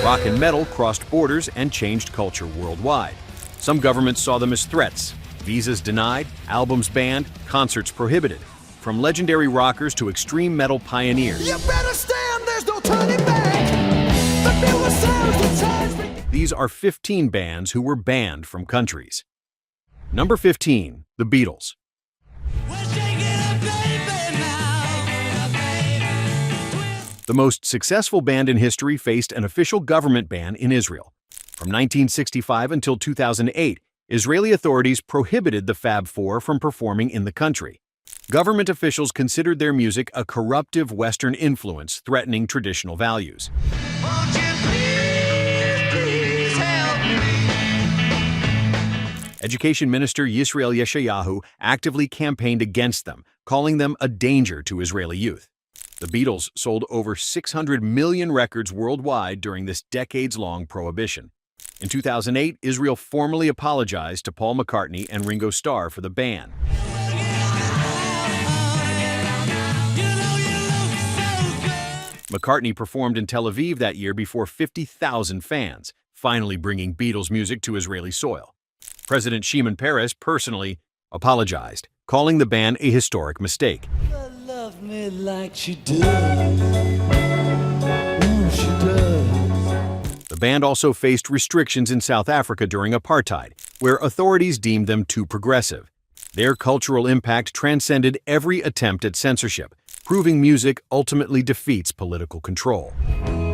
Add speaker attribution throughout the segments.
Speaker 1: Rock and metal crossed borders and changed culture worldwide. Some governments saw them as threats. Visas denied, albums banned, concerts prohibited. From legendary rockers to extreme metal pioneers.
Speaker 2: You better stand, there's no turning back. The Beatles sounds the times.
Speaker 1: These are 15 bands who were banned from countries. Number 15, the Beatles. The most successful band in history faced an official government ban in Israel. From 1965 until 2008, Israeli authorities prohibited the Fab Four from performing in the country. Government officials considered their music a corruptive Western influence threatening traditional values.
Speaker 2: Won't you please help me?
Speaker 1: Education Minister Yisrael Yeshayahu actively campaigned against them, calling them a danger to Israeli youth. The Beatles sold over 600 million records worldwide during this decades-long prohibition. In 2008, Israel formally apologized to Paul McCartney and Ringo Starr for the ban. McCartney performed in Tel Aviv that year before 50,000 fans, finally bringing Beatles music to Israeli soil. President Shimon Peres personally apologized, calling the ban a historic mistake.
Speaker 2: Love me like she does. She does.
Speaker 1: The band also faced restrictions in South Africa during apartheid, where authorities deemed them too progressive. Their cultural impact transcended every attempt at censorship, proving music ultimately defeats political control.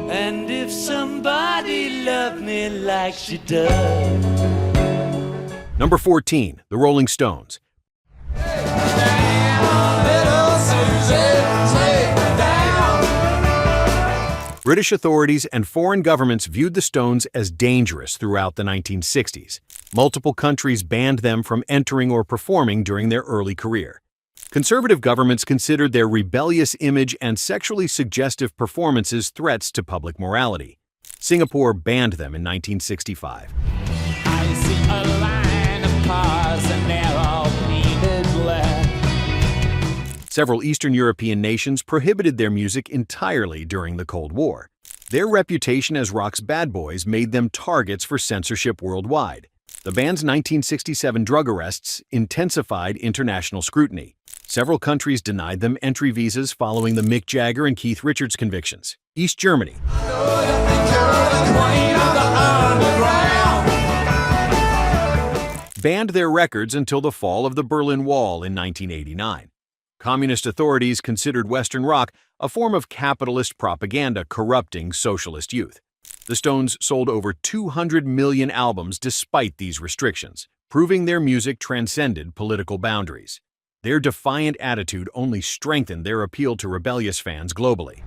Speaker 2: And if somebody loved me like she does.
Speaker 1: Number 14, the Rolling Stones. British authorities and foreign governments viewed the Stones as dangerous throughout the 1960s. Multiple countries banned them from entering or performing during their early career. Conservative governments considered their rebellious image and sexually suggestive performances threats to public morality. Singapore banned them in 1965.
Speaker 2: I see a line of cars and they're all painted black.
Speaker 1: Several Eastern European nations prohibited their music entirely during the Cold War. Their reputation as rock's bad boys made them targets for censorship worldwide. The band's 1967 drug arrests intensified international scrutiny. Several countries denied them entry visas following the Mick Jagger and Keith Richards convictions. East Germany banned their records until the fall of the Berlin Wall in 1989. Communist authorities considered Western rock a form of capitalist propaganda corrupting socialist youth. The Stones sold over 200 million albums despite these restrictions, proving their music transcended political boundaries. Their defiant attitude only strengthened their appeal to rebellious fans globally.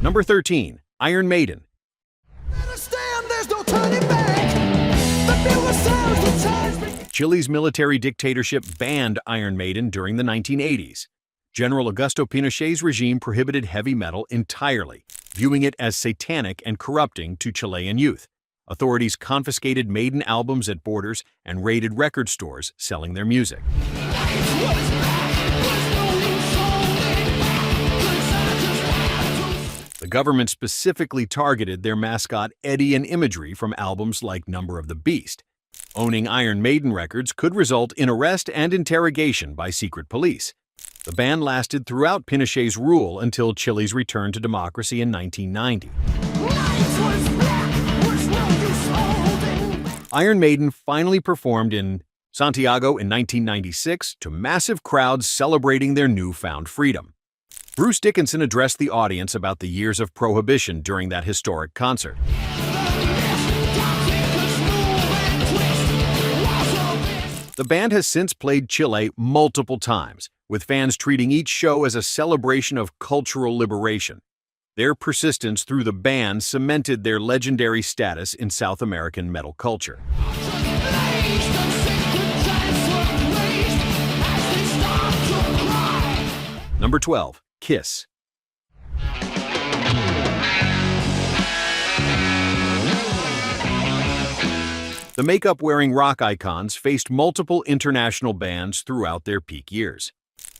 Speaker 1: Number 13, Iron Maiden. Chile's military dictatorship banned Iron Maiden during the 1980s. General Augusto Pinochet's regime prohibited heavy metal entirely, viewing it as satanic and corrupting to Chilean youth. Authorities confiscated Maiden albums at borders and raided record stores selling their music. The government specifically targeted their mascot Eddie and imagery from albums like Number of the Beast. Owning Iron Maiden records could result in arrest and interrogation by secret police. The ban lasted throughout Pinochet's rule until Chile's return to democracy in 1990. Iron Maiden finally performed in Santiago in 1996 to massive crowds celebrating their newfound freedom. Bruce Dickinson addressed the audience about the years of prohibition during that historic concert. The band has since played Chile multiple times, with fans treating each show as a celebration of cultural liberation. Their persistence through the ban cemented their legendary status in South American metal culture. Number 12, Kiss. The makeup-wearing rock icons faced multiple international bans throughout their peak years.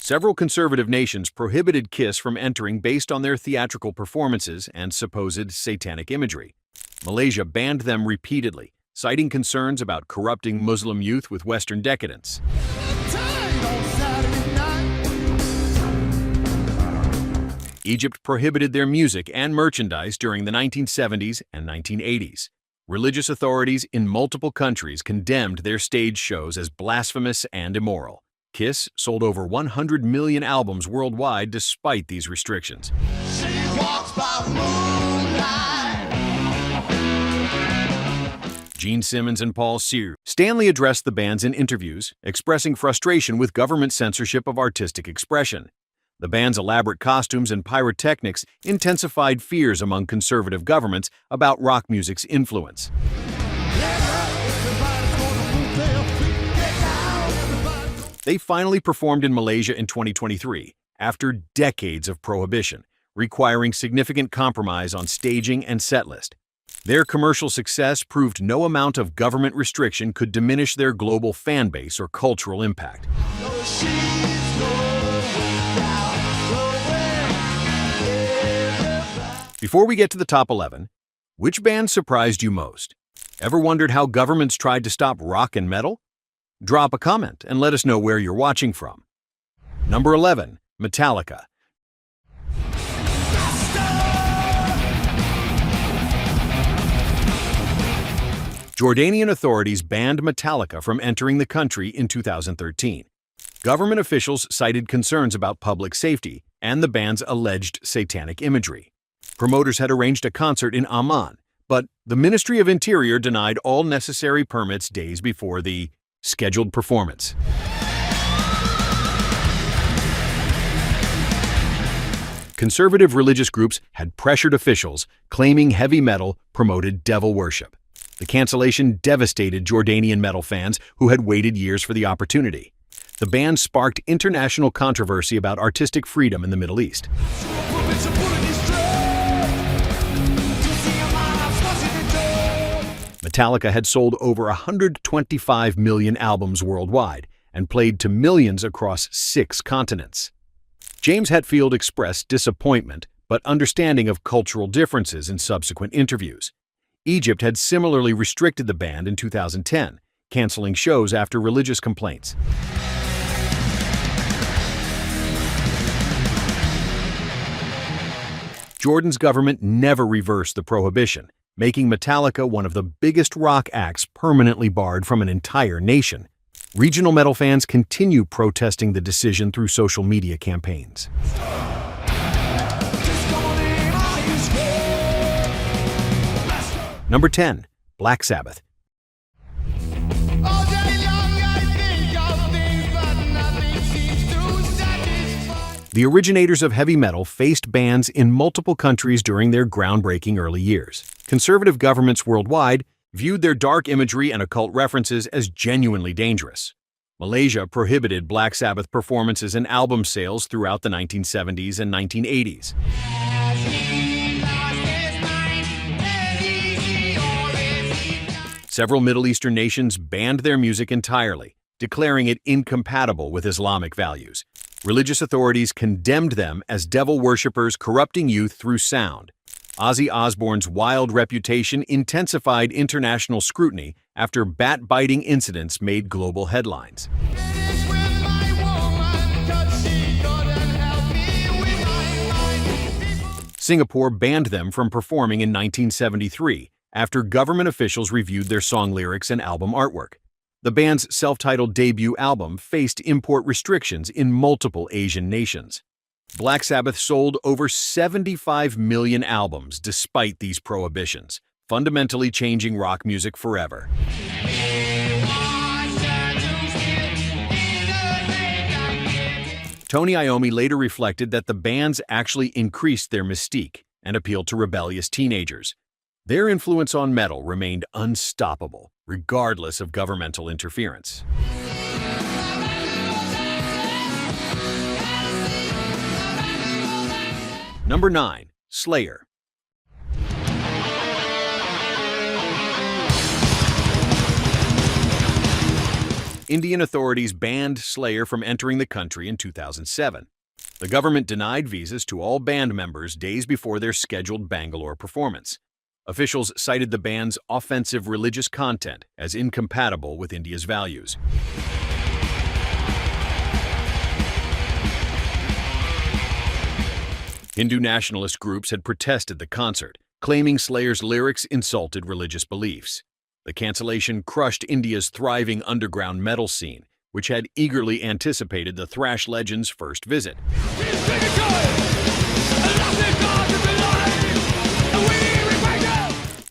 Speaker 1: Several conservative nations prohibited Kiss from entering based on their theatrical performances and supposed satanic imagery. Malaysia banned them repeatedly, citing concerns about corrupting Muslim youth with Western decadence. Egypt prohibited their music and merchandise during the 1970s and 1980s. Religious authorities in multiple countries condemned their stage shows as blasphemous and immoral. Kiss sold over 100 million albums worldwide despite these restrictions.
Speaker 2: She walks by moonlight.
Speaker 1: Gene Simmons and Paul Sear. Stanley addressed the bands in interviews, expressing frustration with government censorship of artistic expression. The band's elaborate costumes and pyrotechnics intensified fears among conservative governments about rock music's influence. They finally performed in Malaysia in 2023, after decades of prohibition, requiring significant compromise on staging and setlist. Their commercial success proved no amount of government restriction could diminish their global fan base or cultural impact. Before we get to the top 11, which band surprised you most? Ever wondered how governments tried to stop rock and metal? Drop a comment and let us know where you're watching from. Number 11, Metallica. Jordanian authorities banned Metallica from entering the country in 2013. Government officials cited concerns about public safety and the band's alleged satanic imagery. Promoters had arranged a concert in Amman, but the Ministry of Interior denied all necessary permits days before the scheduled performance. Conservative religious groups had pressured officials, claiming heavy metal promoted devil worship. The cancellation devastated Jordanian metal fans who had waited years for the opportunity. The ban sparked international controversy about artistic freedom in the Middle East. Metallica had sold over 125 million albums worldwide and played to millions across 6 continents. James Hetfield expressed disappointment but understanding of cultural differences in subsequent interviews. Egypt had similarly restricted the band in 2010, canceling shows after religious complaints. Jordan's government never reversed the prohibition, making Metallica one of the biggest rock acts permanently barred from an entire nation. Regional metal fans continue protesting the decision through social media campaigns. Number 10, Black Sabbath. The originators of heavy metal faced bans in multiple countries during their groundbreaking early years. Conservative governments worldwide viewed their dark imagery and occult references as genuinely dangerous. Malaysia prohibited Black Sabbath performances and album sales throughout the 1970s and 1980s. Several Middle Eastern nations banned their music entirely, declaring it incompatible with Islamic values. Religious authorities condemned them as devil worshippers corrupting youth through sound. Ozzy Osbourne's wild reputation intensified international scrutiny after bat-biting incidents made global headlines. Singapore banned them from performing in 1973 after government officials reviewed their song lyrics and album artwork. The band's self-titled debut album faced import restrictions in multiple Asian nations. Black Sabbath sold over 75 million albums despite these prohibitions, fundamentally changing rock music forever. Tony Iommi later reflected that the bands actually increased their mystique and appealed to rebellious teenagers. Their influence on metal remained unstoppable, regardless of governmental interference. Number 9, Slayer. Indian authorities banned Slayer from entering the country in 2007. The government denied visas to all band members days before their scheduled Bangalore performance. Officials cited the band's offensive religious content as incompatible with India's values. Hindu nationalist groups had protested the concert, claiming Slayer's lyrics insulted religious beliefs. The cancellation crushed India's thriving underground metal scene, which had eagerly anticipated the thrash legend's first visit.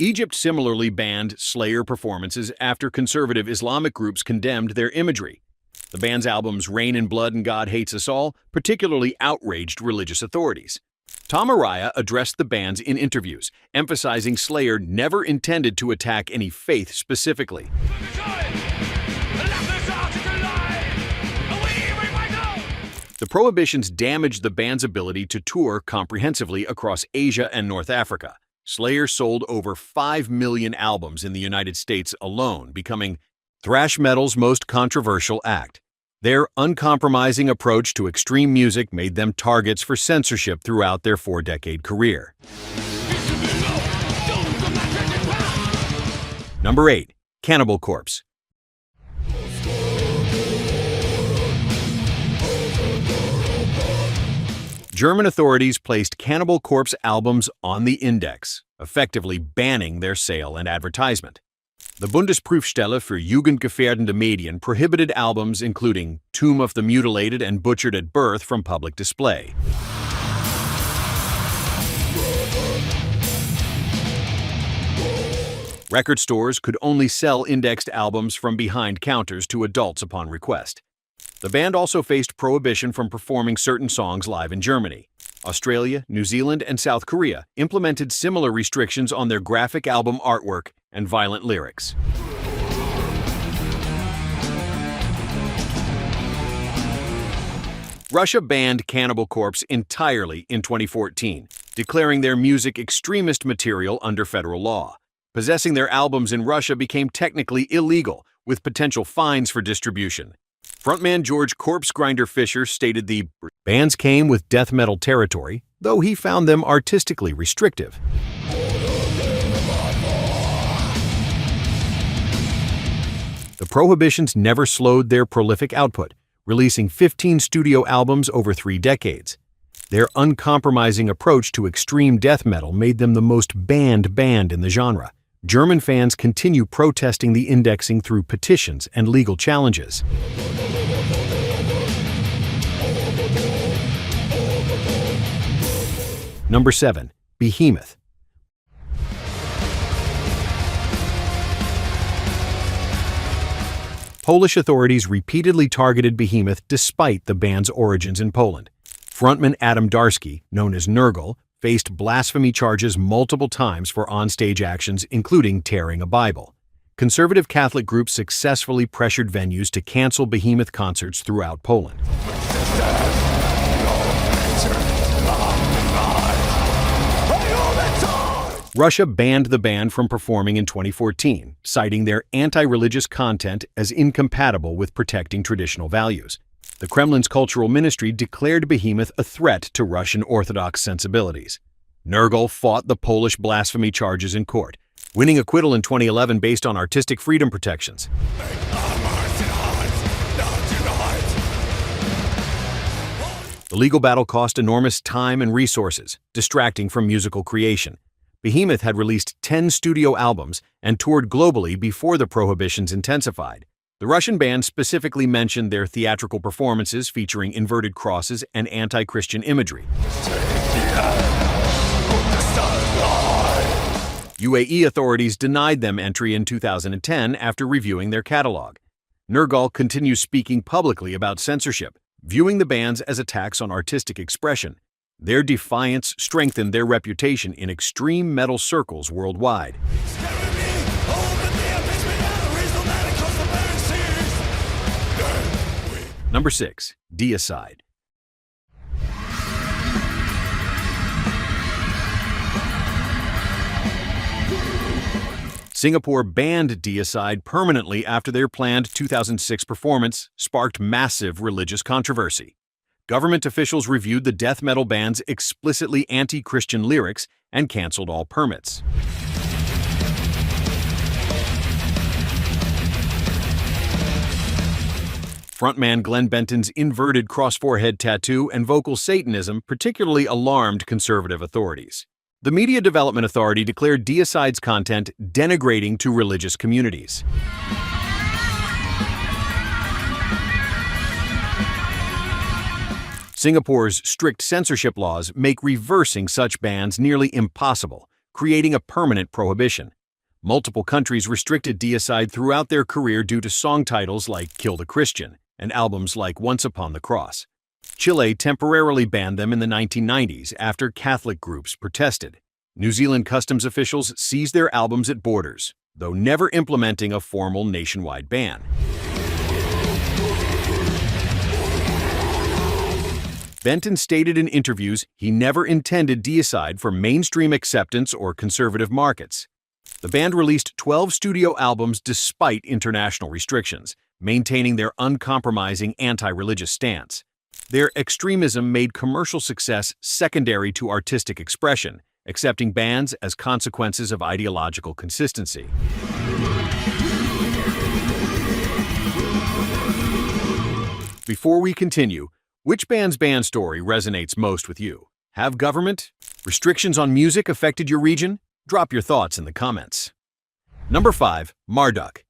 Speaker 1: Egypt similarly banned Slayer performances after conservative Islamic groups condemned their imagery. The band's albums Rain in Blood and God Hates Us All particularly outraged religious authorities. Tom Araya addressed the bands in interviews, emphasizing Slayer never intended to attack any faith specifically. The prohibitions damaged the band's ability to tour comprehensively across Asia and North Africa. Slayer sold over 5 million albums in the United States alone, becoming thrash metal's most controversial act. Their uncompromising approach to extreme music made them targets for censorship throughout their 4-decade career. Number 8. Cannibal Corpse. German authorities placed Cannibal Corpse albums on the index, effectively banning their sale and advertisement. The Bundesprüfstelle für jugendgefährdende Medien prohibited albums including Tomb of the Mutilated and Butchered at Birth from public display. Record stores could only sell indexed albums from behind counters to adults upon request. The band also faced prohibition from performing certain songs live in Germany. Australia, New Zealand, and South Korea implemented similar restrictions on their graphic album artwork and violent lyrics. Russia banned Cannibal Corpse entirely in 2014, declaring their music extremist material under federal law. Possessing their albums in Russia became technically illegal, with potential fines for distribution. Frontman George Corpse Grinder Fisher stated the bands came with death metal territory, though he found them artistically restrictive. The prohibitions never slowed their prolific output, releasing 15 studio albums over 3 decades. Their uncompromising approach to extreme death metal made them the most banned band in the genre. German fans continue protesting the indexing through petitions and legal challenges. Number 7. Behemoth. Polish authorities repeatedly targeted Behemoth despite the band's origins in Poland. Frontman Adam Darski, known as Nurgle, faced blasphemy charges multiple times for onstage actions, including tearing a Bible. Conservative Catholic groups successfully pressured venues to cancel Behemoth concerts throughout Poland. Russia banned the band from performing in 2014, citing their anti-religious content as incompatible with protecting traditional values. The Kremlin's cultural ministry declared Behemoth a threat to Russian Orthodox sensibilities. Nurgle fought the Polish blasphemy charges in court, winning acquittal in 2011 based on artistic freedom protections. The legal battle cost enormous time and resources, distracting from musical creation. Behemoth had released 10 studio albums and toured globally before the prohibitions intensified. The Russian band specifically mentioned their theatrical performances featuring inverted crosses and anti-Christian imagery. UAE authorities denied them entry in 2010 after reviewing their catalog. Nurgle continues speaking publicly about censorship, viewing the bands as attacks on artistic expression. Their defiance strengthened their reputation in extreme metal circles worldwide. Number 6. Deicide. Singapore banned Deicide permanently after their planned 2006 performance sparked massive religious controversy. Government officials reviewed the death metal band's explicitly anti-Christian lyrics and canceled all permits. Frontman Glenn Benton's inverted cross-forehead tattoo and vocal Satanism particularly alarmed conservative authorities. The Media Development Authority declared Deicide's content denigrating to religious communities. Singapore's strict censorship laws make reversing such bans nearly impossible, creating a permanent prohibition. Multiple countries restricted Deicide throughout their career due to song titles like Kill the Christian and albums like Once Upon the Cross. Chile temporarily banned them in the 1990s after Catholic groups protested. New Zealand customs officials seized their albums at borders, though never implementing a formal nationwide ban. Benton stated in interviews he never intended Deicide for mainstream acceptance or conservative markets. The band released 12 studio albums despite international restrictions, maintaining their uncompromising anti-religious stance. Their extremism made commercial success secondary to artistic expression, accepting bans as consequences of ideological consistency. Before we continue, which band's ban story resonates most with you? Have government restrictions on music affected your region? Drop your thoughts in the comments. Number 5. Marduk.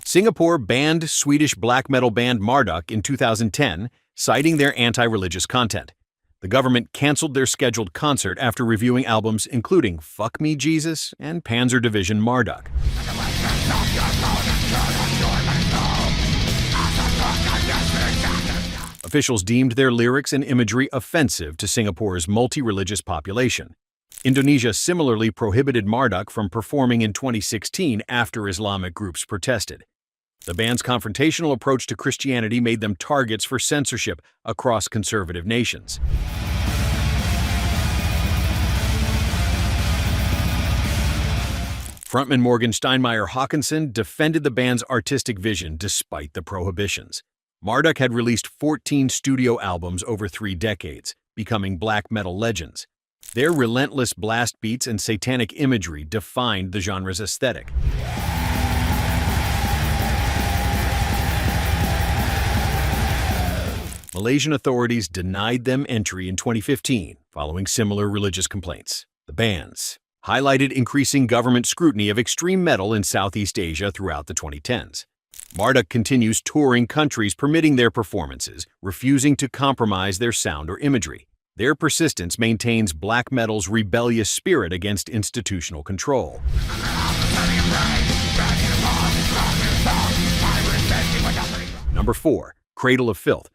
Speaker 1: Singapore banned Swedish black metal band Marduk in 2010, citing their anti-religious content. The government canceled their scheduled concert after reviewing albums including Fuck Me Jesus and Panzer Division Marduk. Officials deemed their lyrics and imagery offensive to Singapore's multi-religious population. Indonesia similarly prohibited Marduk from performing in 2016 after Islamic groups protested. The band's confrontational approach to Christianity made them targets for censorship across conservative nations. Frontman Morgan Steinmeier Hawkinson defended the band's artistic vision despite the prohibitions. Marduk had released 14 studio albums over 3 decades, becoming black metal legends. Their relentless blast beats and satanic imagery defined the genre's aesthetic. Malaysian authorities denied them entry in 2015, following similar religious complaints. The bans highlighted increasing government scrutiny of extreme metal in Southeast Asia throughout the 2010s. Marduk continues touring countries permitting their performances, refusing to compromise their sound or imagery. Their persistence maintains black metal's rebellious spirit against institutional control. Number 4. Cradle of Filth.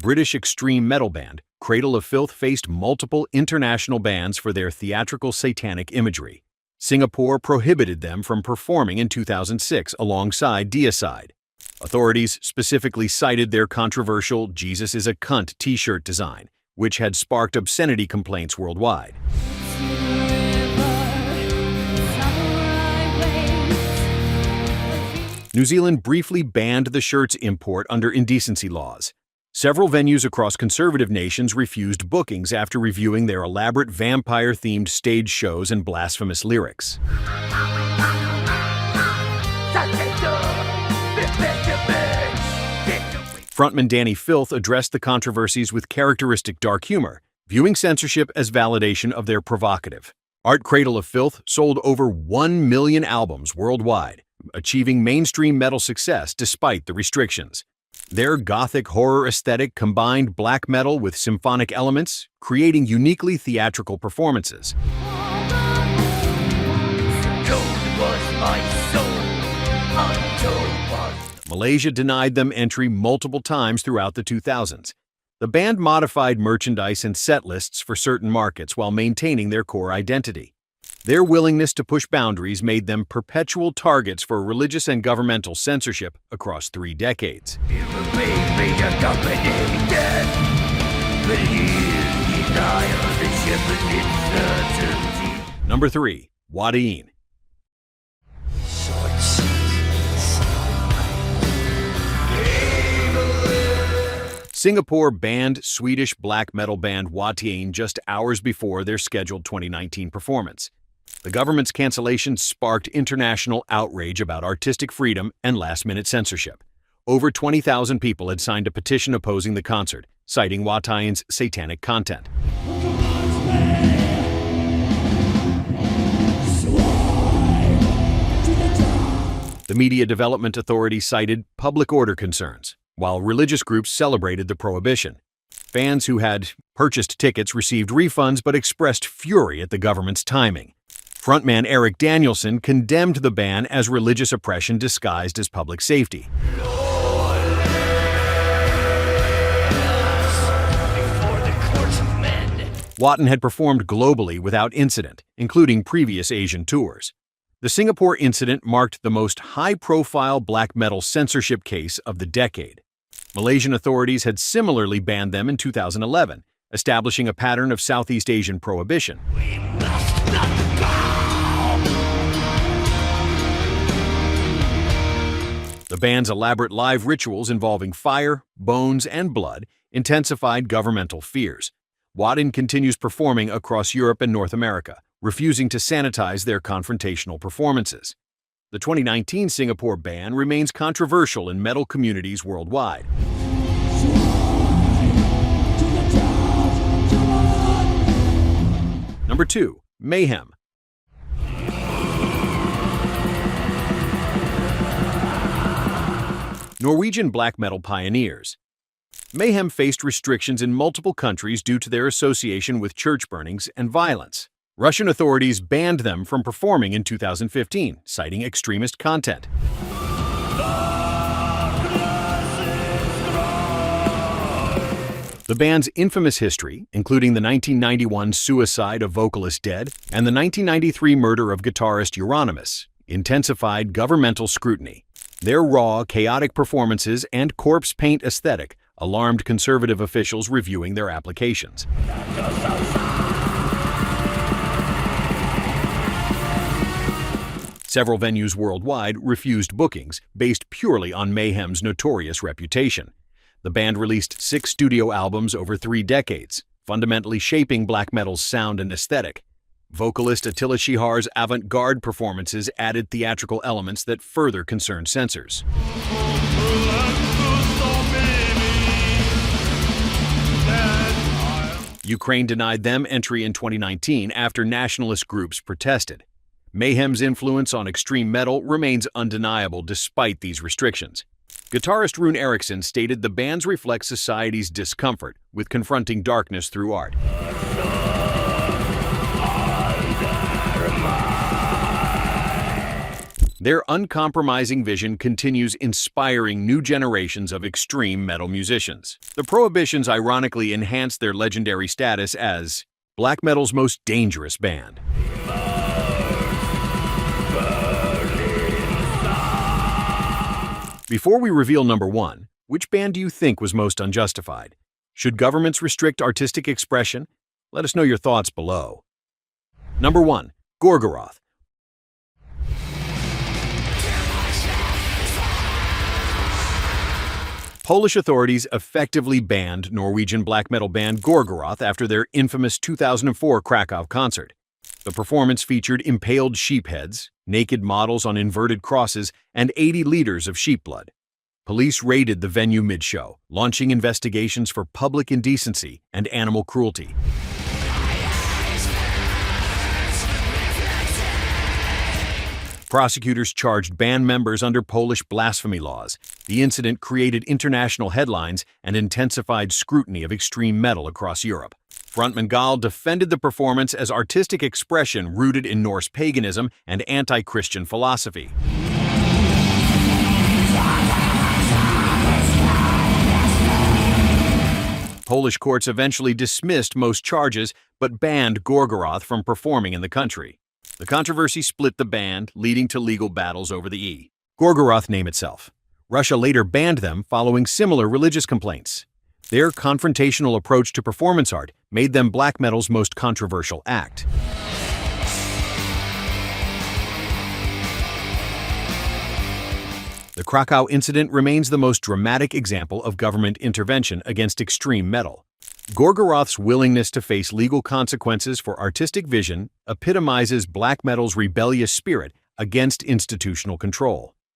Speaker 1: British extreme metal band Cradle of Filth faced multiple international bans for their theatrical satanic imagery. Singapore prohibited them from performing in 2006 alongside Deicide. Authorities specifically cited their controversial "Jesus is a cunt" t-shirt design, which had sparked obscenity complaints worldwide. New Zealand briefly banned the shirt's import under indecency laws. Several venues across conservative nations refused bookings after reviewing their elaborate vampire-themed stage shows and blasphemous lyrics. Frontman Danny Filth addressed the controversies with characteristic dark humor, viewing censorship as validation of their provocative. Art Cradle of Filth sold over 1 million albums worldwide, achieving mainstream metal success despite the restrictions. Their gothic horror aesthetic combined black metal with symphonic elements, creating uniquely theatrical performances. Malaysia denied them entry multiple times throughout the 2000s. The band modified merchandise and set lists for certain markets while maintaining their core identity. Their willingness to push boundaries made them perpetual targets for religious and governmental censorship across 3 decades. Number 3. Watain. Singapore banned Swedish black metal band Watain just hours before their scheduled 2019 performance. The government's cancellation sparked international outrage about artistic freedom and last-minute censorship. Over 20,000 people had signed a petition opposing the concert, citing Watain's satanic content. The Media Development Authority cited public order concerns, while religious groups celebrated the prohibition. Fans who had purchased tickets received refunds but expressed fury at the government's timing. Frontman Eric Danielson condemned the ban as religious oppression disguised as public safety. Watain had performed globally without incident, including previous Asian tours. The Singapore incident marked the most high-profile black metal censorship case of the decade. Malaysian authorities had similarly banned them in 2011, establishing a pattern of Southeast Asian prohibition. The band's elaborate live rituals involving fire, bones, and blood intensified governmental fears. Watain continues performing across Europe and North America, refusing to sanitize their confrontational performances. The 2019 Singapore ban remains controversial in metal communities worldwide. Number 2. Mayhem. Norwegian black metal pioneers. Mayhem faced restrictions in multiple countries due to their association with church burnings and violence. Russian authorities banned them from performing in 2015, citing extremist content. The band's infamous history, including the 1991 suicide of vocalist Dead and the 1993 murder of guitarist Euronymous, intensified governmental scrutiny. Their raw, chaotic performances and corpse paint aesthetic alarmed conservative officials reviewing their applications. Several venues worldwide refused bookings based purely on Mayhem's notorious reputation. The band released 6 studio albums over 3 decades, fundamentally shaping black metal's sound and aesthetic. Vocalist Attila Shihar's avant-garde performances added theatrical elements that further concerned censors. Ukraine denied them entry in 2019 after nationalist groups protested. Mayhem's influence on extreme metal remains undeniable despite these restrictions. Guitarist Rune Eriksson stated the bands reflect society's discomfort with confronting darkness through art. Their uncompromising vision continues inspiring new generations of extreme metal musicians. The prohibitions ironically enhanced their legendary status as black metal's most dangerous band. Before we reveal number 1, which band do you think was most unjustified? Should governments restrict artistic expression? Let us know your thoughts below. Number 1. Gorgoroth. Polish authorities effectively banned Norwegian black metal band Gorgoroth after their infamous 2004 Krakow concert. The performance featured impaled sheep heads, naked models on inverted crosses, and 80 liters of sheep blood. Police raided the venue mid-show, launching investigations for public indecency and animal cruelty. Prosecutors charged band members under Polish blasphemy laws. The incident created international headlines and intensified scrutiny of extreme metal across Europe. Frontman Gal defended the performance as artistic expression rooted in Norse paganism and anti-Christian philosophy. Polish courts eventually dismissed most charges but banned Gorgoroth from performing in the country. The controversy split the band, leading to legal battles over the E. Gorgoroth name itself. Russia later banned them following similar religious complaints. Their confrontational approach to performance art made them black metal's most controversial act. The Krakow incident remains the most dramatic example of government intervention against extreme metal. Gorgoroth's willingness to face legal consequences for artistic vision epitomizes black metal's rebellious spirit against institutional control.